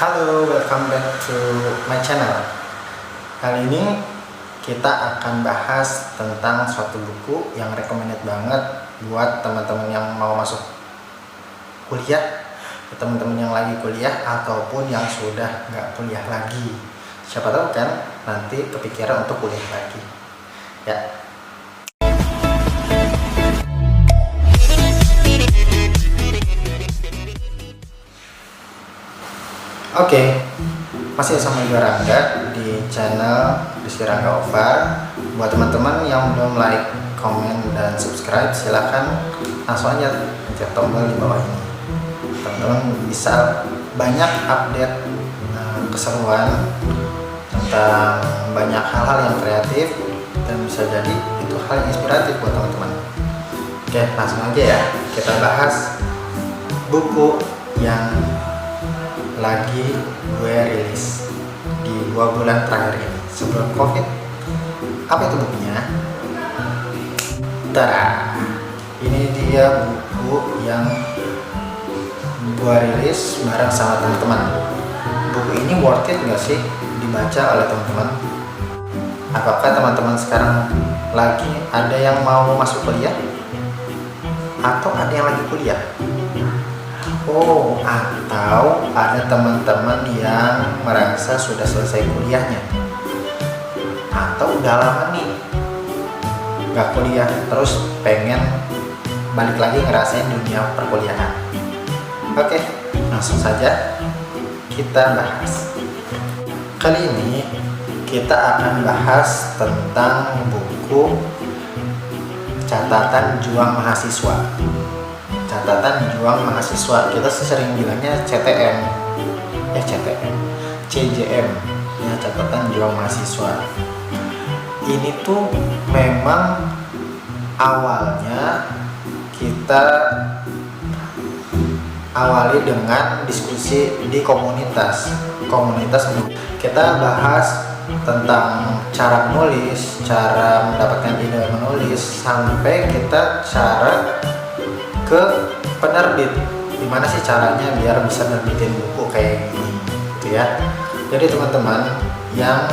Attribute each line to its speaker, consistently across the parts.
Speaker 1: Halo, welcome back to my channel. Kali ini kita akan bahas tentang suatu buku yang recommended banget buat teman-teman yang mau masuk kuliah, teman-teman yang lagi kuliah ataupun yang sudah nggak kuliah lagi. Siapa tahu kan nanti kepikiran untuk kuliah lagi. Ya. Oke, masih sama gue Rangga di channel Rizky Rangga Over. Buat teman-teman yang belum like, komen, dan subscribe, silahkan langsung aja pencet tombol di bawah ini. Teman-teman bisa banyak update keseruan tentang banyak hal-hal yang kreatif dan bisa jadi itu hal yang inspiratif buat teman-teman. Oke, langsung aja ya kita bahas buku yang lagi gue rilis di 2 bulan terakhir ini sebelum COVID. Apa itu bukunya? Tada! Ini dia buku yang gue rilis bareng sama teman-teman. Buku ini worth it nggak sih dibaca oleh teman-teman? Apakah teman-teman sekarang lagi ada yang mau masuk kuliah? Atau ada yang lagi kuliah? Oh, atau ada teman-teman yang merasa sudah selesai kuliahnya atau udah lama nih nggak kuliah terus pengen balik lagi ngerasain dunia perkuliahan. Oke, langsung saja kita bahas. Kali ini kita akan bahas tentang buku Catatan Juang Mahasiswa. Catatan Juang Mahasiswa, kita sering bilangnya CJM, ya, Catatan Juang Mahasiswa. Ini tuh memang awalnya kita awali dengan diskusi di komunitas. Kita bahas tentang cara menulis, cara mendapatkan ide menulis, sampai kita cara ke penerbit, gimana sih caranya biar bisa nerbitin buku kayak gini gitu ya. Jadi teman-teman yang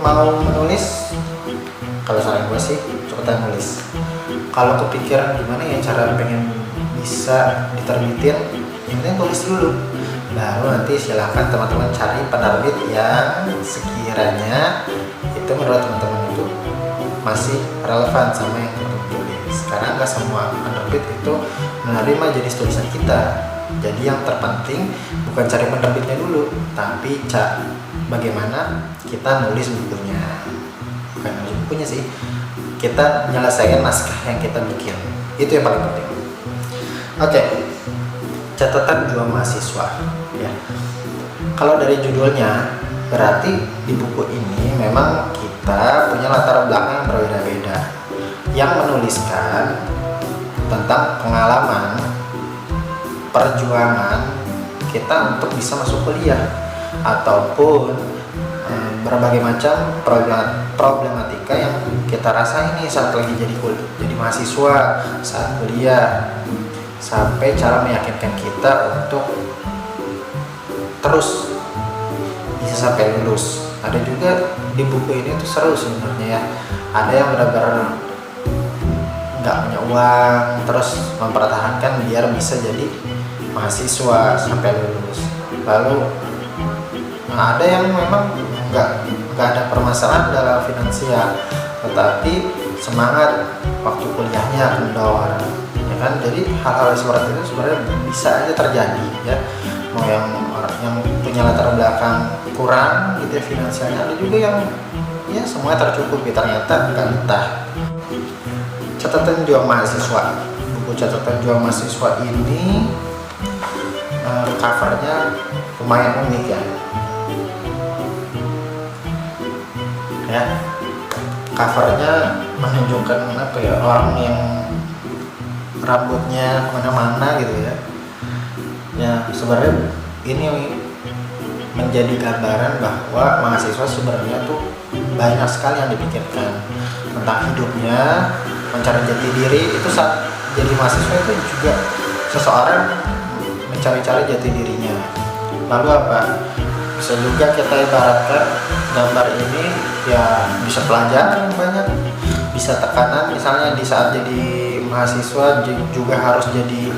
Speaker 1: mau menulis, kalau saran gue sih cepetan nulis. Kalau kepikiran gimana ya cara pengen bisa diterbitin, yang penting tulis dulu, baru nanti silahkan teman-teman cari penerbit yang sekiranya itu menurut teman-teman itu masih relevan sama yang teman-teman tulis. Karena nggak semua penerbit itu menerima jenis tulisan kita. Jadi yang terpenting bukan cari penerbitnya dulu, tapi bagaimana kita nulis bukunya. Bukan nulis bukunya sih, kita menyelesaikan naskah yang kita bikin. Itu yang paling penting. Oke, Catatan Juang Mahasiswa ya. Kalau dari judulnya berarti di buku ini memang kita punya latar belakang yang berbeda-beda, yang menuliskan tentang pengalaman perjuangan kita untuk bisa masuk kuliah ataupun berbagai macam problematika yang kita rasain nih saat lagi jadi mahasiswa, saat kuliah, sampai cara meyakinkan kita untuk terus bisa sampai lulus. Ada juga di buku ini tuh seru sebenarnya ya. Ada yang benar-benar nggak punya uang terus mempertahankan biar bisa jadi mahasiswa sampai lulus. Lalu ada yang memang nggak ada permasalahan dalam finansial, tetapi semangat waktu kuliahnya kendor, ya kan? Jadi hal-hal seperti itu sebenarnya bisa aja terjadi ya. Mau yang punya latar belakang kurang gitu ya finansialnya, ada juga yang ya semuanya tercukupi, ternyata nggak betah. Catatan Juang Mahasiswa, buku Catatan Juang Mahasiswa ini covernya lumayan unik ya. Covernya menunjukkan apa ya, orang yang rambutnya kemana-mana gitu ya. Ya sebenarnya ini menjadi gambaran bahwa mahasiswa sebenarnya tuh banyak sekali yang dipikirkan tentang hidupnya, mencari jati diri. Itu saat jadi mahasiswa itu juga seseorang mencari-cari jati dirinya. Lalu apa? Bisa juga kita ibaratkan gambar ini ya bisa pelajaran yang banyak, bisa tekanan misalnya di saat jadi mahasiswa juga harus jadi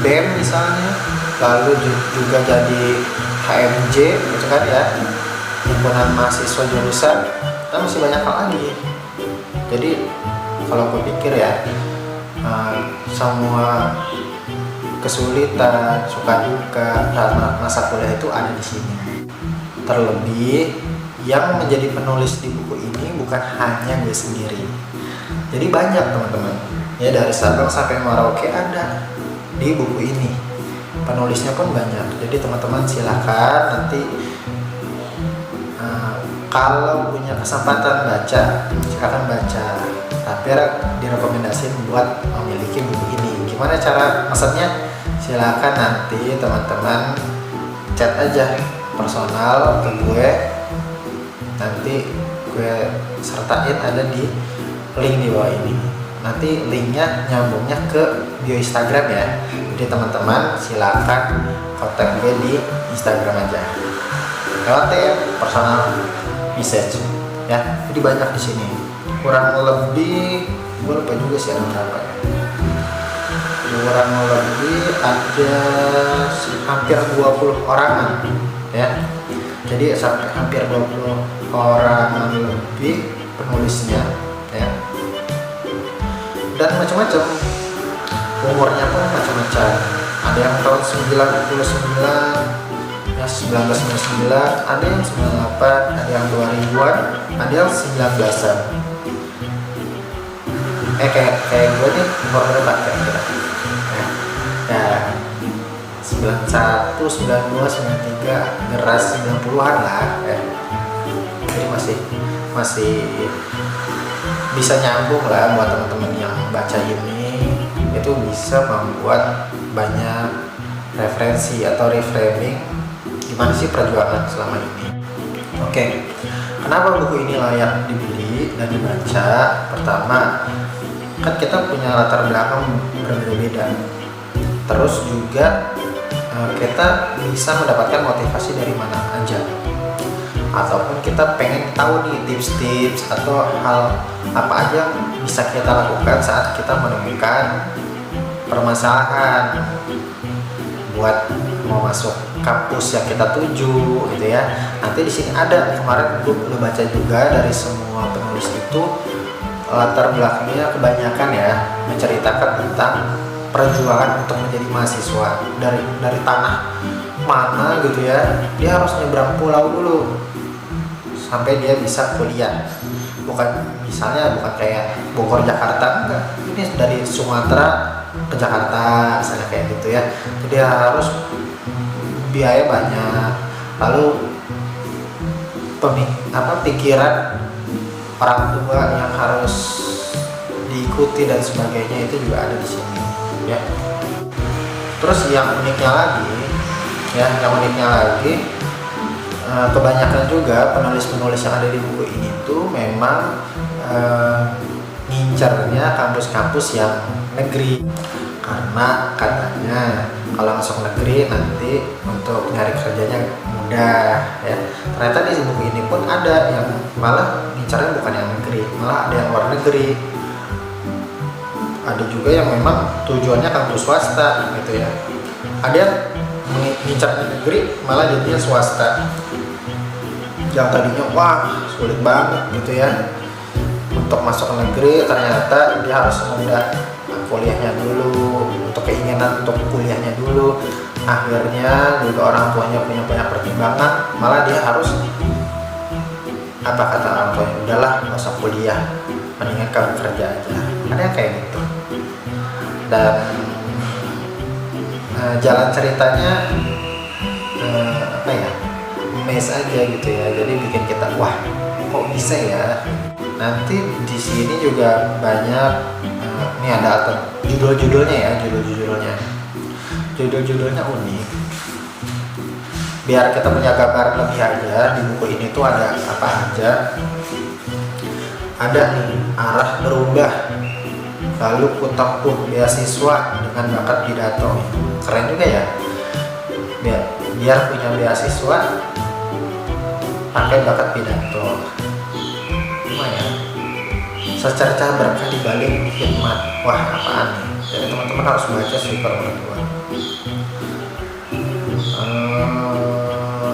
Speaker 1: BEM misalnya, lalu juga jadi HMJ gitu kan ya, himpunan mahasiswa jurusan, dan masih banyak hal lagi. Jadi kalau aku pikir ya, semua kesulitan, suka duka saat masa kuliah itu ada di sini. Terlebih yang menjadi penulis di buku ini bukan hanya gue sendiri. Jadi banyak teman-teman ya, dari Sabang sampai Merauke ada di buku ini. Penulisnya pun banyak. Jadi teman-teman silakan nanti kalau punya kesempatan baca, silakan baca. Tapi direkomendasiin buat memiliki buku ini. Gimana cara maksudnya? Silakan nanti teman-teman chat aja personal ke gue, nanti gue sertain ada di link di bawah ini. Nanti linknya nyambungnya ke bio Instagram ya. Jadi teman-teman silakan kontak gue di Instagram aja lewat personal message ya. Jadi banyak di sini, kurang lebih gue lupa juga sih ada berapa ya, kurang lebih ada hampir 20 orangan ya. Jadi sampai hampir 20 orangan lebih penulisnya ya, dan macam-macam umurnya pun macam-macam. Ada yang tahun 99 ya, 1999, ada yang 98, ada yang 2000-an, ada yang 19-an. Kayak gue nih umur berapa kira-kira ya, 91, 92, 93, generasi 90-an lah ya. Jadi masih bisa nyambung lah buat teman-teman yang baca ini. Itu bisa membuat banyak referensi atau reframing gimana sih perjuangan selama ini. Oke, kenapa buku ini layak dibeli dan dibaca? Pertama, kan kita punya latar belakang berbeda-beda. Terus juga kita bisa mendapatkan motivasi dari mana aja, ataupun kita pengen tahu nih tips-tips atau hal apa aja yang bisa kita lakukan saat kita menemukan permasalahan buat mau masuk kampus yang kita tuju gitu ya. Nanti di sini ada, kemarin gue udah baca juga dari semua penulis itu latar belakangnya kebanyakan ya menceritakan tentang perjuangan untuk menjadi mahasiswa dari tanah mana gitu ya, dia harus nyebrang pulau dulu sampai dia bisa kuliah. Bukan kayak Bogor Jakarta, enggak, ini dari Sumatera ke Jakarta misalnya kayak gitu ya. Jadi harus biaya banyak, lalu pikiran orang tua yang harus diikuti dan sebagainya itu juga ada di sini ya. Terus yang uniknya lagi kebanyakan juga penulis-penulis yang ada di buku ini tuh memang ngincernya kampus-kampus yang negeri, karena katanya kalau masuk negeri nanti untuk nyari kerjanya mudah ya. Ternyata di buku ini pun ada yang malah ngincernya bukan yang negeri, malah ada yang luar negeri. Ada juga yang memang tujuannya kampus swasta gitu ya. Ada yang ngincernya negeri malah jadinya swasta, yang tadinya wah sulit banget gitu ya untuk masuk ke negeri, ternyata dia harus menunda kuliahnya dulu, untuk keinginan untuk kuliahnya dulu. Akhirnya juga orang tuanya punya banyak pertimbangan, malah dia harus apa kata orang tuanya, udahlah nggak usah kuliah, mendingan kamu kerja aja. Ada yang kayak gitu. Dan jalan ceritanya mes aja gitu ya, jadi bikin kita wah kok bisa ya. Nanti di sini juga banyak ini ada judul-judulnya ya, judul-judulnya unik, biar kita punya gambaran lebih aja. Di buku ini tuh ada apa aja, ada nih arah berubah, lalu ku tempuh beasiswa dengan bakat pidato. Keren juga ya. biar punya beasiswa pakai bakat pidato. Lumayan secercah berkah di balik hikmat. Wah, apaan nih? Jadi teman-teman harus baca sih kalau menurut gua.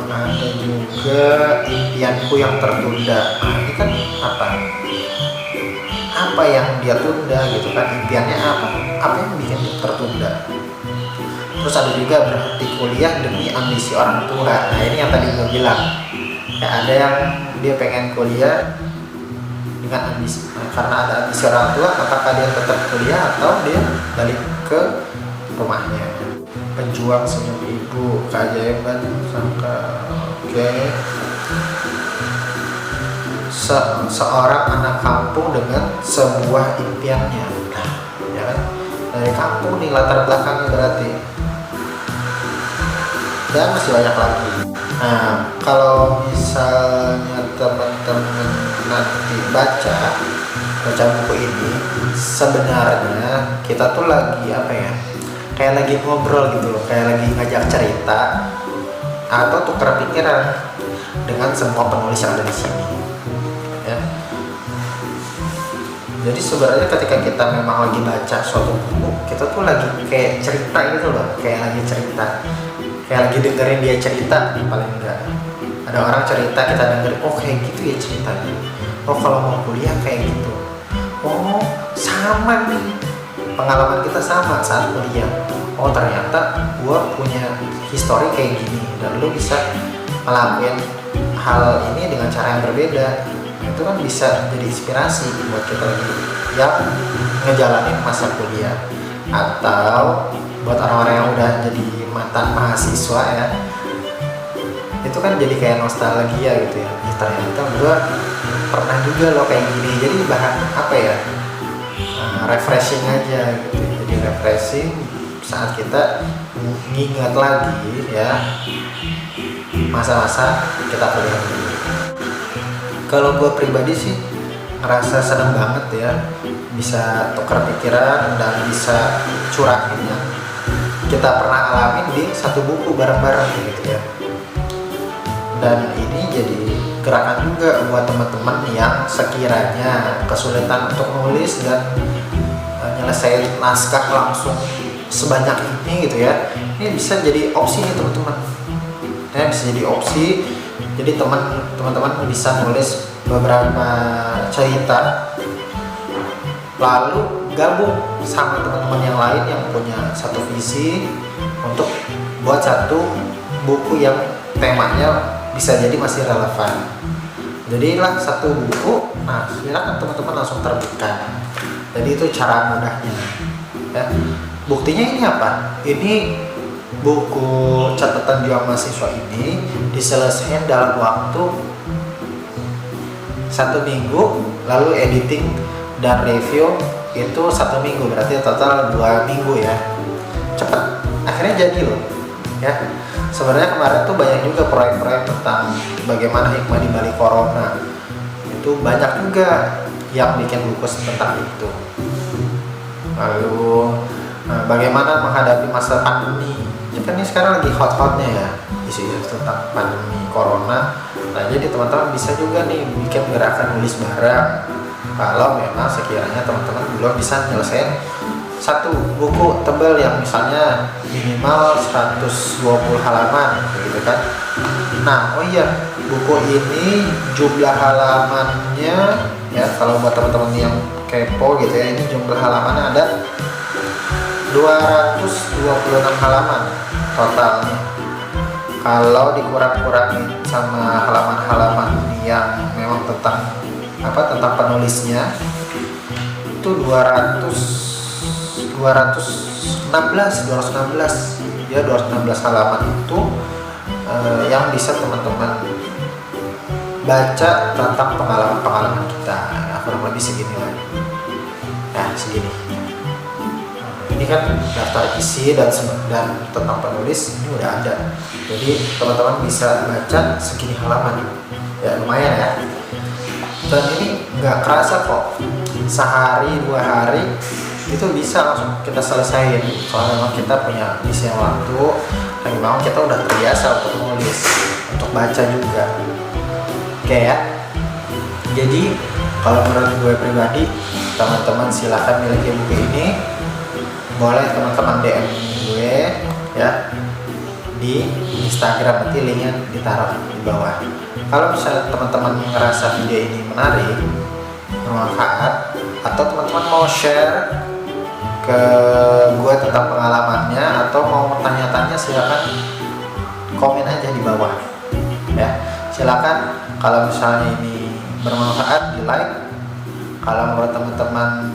Speaker 1: Ada juga impianku yang tertunda. Nah, ini kan apa yang dia tunda gitu kan, impiannya apa yang bikin dia tertunda. Terus ada juga berhenti kuliah demi ambisi orang tua. Nah, ini yang tadi gue bilang ya, ada yang dia pengen kuliah dengan ambisi, karena ada ambisi orang tua, apakah dia tetap kuliah atau dia balik ke rumahnya. Penjuang senyum ibu, keajaiban sangka. Oke. Seorang anak kampung dengan sebuah impiannya. Nah, ya kan? Dari kampung nih latar belakangnya berarti. Dan masih banyak lagi. Nah, kalau misalnya teman-teman nanti baca buku ini, sebenarnya kita tuh lagi kayak lagi ngobrol gitu loh, kayak lagi ngajak cerita atau tukar pikiran dengan semua penulis yang ada di sini. Ya. Jadi sebenarnya ketika kita memang lagi baca suatu buku, kita tuh lagi kayak cerita gitu loh, kayak lagi cerita, kayak lagi dengerin dia cerita paling enggak. Ada orang cerita, kita dengerin, oh kayak gitu ya ceritanya. Oh kalau mau kuliah kayak gitu. Oh sama nih, pengalaman kita sama saat kuliah. Oh ternyata gue punya histori kayak gini, dan lu bisa ngelakuin hal ini dengan cara yang berbeda. Itu kan bisa jadi inspirasi buat kita lagi yang ngejalanin masa kuliah, atau buat orang-orang yang udah jadi mantan mahasiswa ya, itu kan jadi kayak nostalgia gitu ya. Ternyata gue pernah juga loh kayak gini, jadi bahan refreshing aja gitu. Jadi refreshing saat kita ngingat lagi ya masa-masa kita kuliah dulu. Kalau gue pribadi sih ngerasa seneng banget ya, bisa tukar pikiran dan bisa curahin yang kita pernah alamin di satu buku bareng-bareng gitu ya. Dan ini jadi gerakan juga buat teman-teman yang sekiranya kesulitan untuk nulis dan nyelesain naskah langsung sebanyak ini gitu ya. Ini bisa jadi opsi nih teman-teman. Ya, bisa jadi opsi. Jadi teman-teman bisa nulis beberapa cerita, lalu gabung sama teman-teman yang lain yang punya satu visi untuk buat satu buku yang temanya bisa jadi masih relevan. Jadilah satu buku. Nah, silakan teman-teman langsung terbitkan. Jadi itu cara mudahnya. Ya. Buktinya ini apa? Ini buku catatan juang mahasiswa ini diselesaikan dalam waktu 1 minggu, lalu editing dan review itu 1 minggu, berarti total 2 minggu ya. Cepet, akhirnya jadi loh ya. Sebenarnya kemarin tuh banyak juga proyek-proyek tentang bagaimana hikmah di balik corona. Itu banyak juga yang bikin buku tentang itu. Lalu bagaimana menghadapi masa pandemi. Ya kan ini sekarang lagi hot-hotnya ya, isu-isu tentang pandemi corona. Nah jadi teman-teman bisa juga nih bikin gerakan nulis bareng. Kalau memang sekiranya teman-teman belum bisa nyelesain satu buku tebal yang misalnya minimal 120 halaman gitu kan. Nah, oh iya, buku ini jumlah halamannya ya, kalau buat teman-teman yang kepo gitu ya, ini jumlah halamannya ada 226 halaman totalnya. Kalau dikurang-kurangin sama halaman-halaman yang memang tentang penulisnya itu 216 ya, 216 halaman itu yang bisa teman-teman baca tentang pengalaman kita. Nah, kurang lebih segini lah. Nah, segini. Ini kan daftar isi dan tentang penulis ini udah ada. Jadi teman-teman bisa baca segini halaman. Ya lumayan ya. Dan ini nggak kerasa kok. Sehari 2 hari itu bisa langsung kita selesaiin. Soalnya memang kita punya isi waktu lagi memang kita udah terbiasa untuk nulis, untuk baca juga. Oke ya. Jadi kalau menurut gue pribadi, teman-teman silahkan miliki buku ini. Boleh teman-teman DM gue ya di Instagram, nanti linknya ditaruh di bawah. Kalau misalnya teman-teman ngerasa video ini menarik, bermanfaat, atau teman-teman mau share ke gue tentang pengalamannya atau mau tanya-tanya, silakan komen aja di bawah ya. Silakan kalau misalnya ini bermanfaat di like. Kalau menurut teman-teman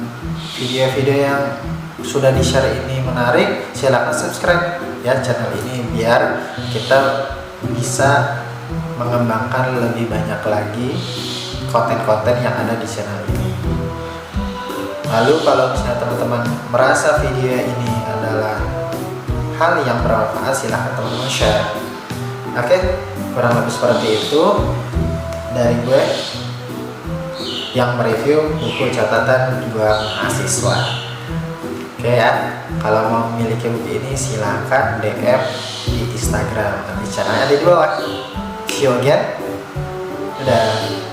Speaker 1: video-video yang sudah di share ini menarik, silakan subscribe ya channel ini biar kita bisa mengembangkan lebih banyak lagi konten-konten yang ada di channel ini. Lalu kalau misalnya teman-teman merasa video ini adalah hal yang bermanfaat, silahkan teman-teman share. Oke, kurang lebih seperti itu dari gue yang mereview buku catatan 2 mahasiswa. Oke ya, kalau mau memiliki buku ini silahkan DM di Instagram, nanti caranya ada di bawah. See you again. Dadah.